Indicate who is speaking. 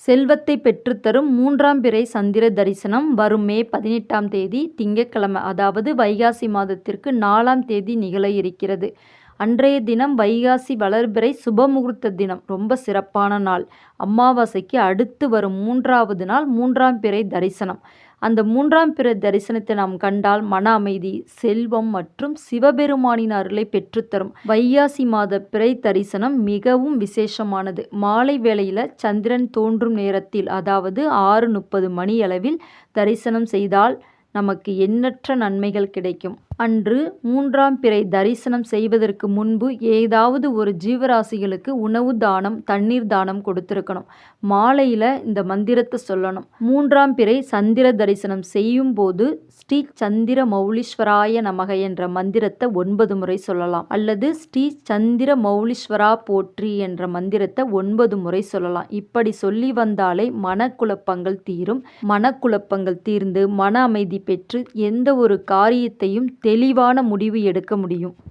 Speaker 1: செல்வத்தை பெற்றுத்தரும் மூன்றாம் பிறை சந்திர தரிசனம் வரும் மே 18ஆம் தேதி திங்கட்கிழமை, அதாவது வைகாசி மாதத்திற்கு 4ஆம் தேதி நிகழ இருக்கிறது. அன்றைய தினம் வைகாசி வளர்பிறை சுபமுகூர்த்த தினம். ரொம்ப சிறப்பான நாள். அமாவாசைக்கு அடுத்து வரும் 3வது நாள் 3ஆம் பிறை தரிசனம். அந்த 3ஆம் பிறை தரிசனத்தை நாம் கண்டால் மன அமைதி, செல்வம் மற்றும் சிவபெருமானின் அருளை பெற்றுத்தரும். வைகாசி மாத பிறை தரிசனம் மிகவும் விசேஷமானது. மாலை வேளையில் சந்திரன் தோன்றும் நேரத்தில், அதாவது 6:30 மணியளவில் தரிசனம் செய்தால் நமக்கு எண்ணற்ற நன்மைகள் கிடைக்கும். அன்று 3ஆம் பிறை தரிசனம் செய்வதற்கு முன்பு ஏதாவது ஒரு ஜீவராசிகளுக்கு உணவு தானம், தண்ணீர் தானம் கொடுத்துருக்கணும். மாலையில் இந்த மந்திரத்தை சொல்லணும். 3ஆம் பிறை சந்திர தரிசனம் செய்யும் போது ஸ்ரீ சந்திர மௌலீஸ்வராய நமக என்ற மந்திரத்தை 9 முறை சொல்லலாம். அல்லது ஸ்ரீ சந்திர மௌலீஸ்வரா போற்றி என்ற மந்திரத்தை 9 முறை சொல்லலாம். இப்படி சொல்லி வந்தாலே மனக்குழப்பங்கள் தீரும். மனக்குழப்பங்கள் தீர்ந்து மன அமைதி பெற்று எந்த ஒரு காரியத்தையும் தெளிவான முடிவு எடுக்க முடியும்.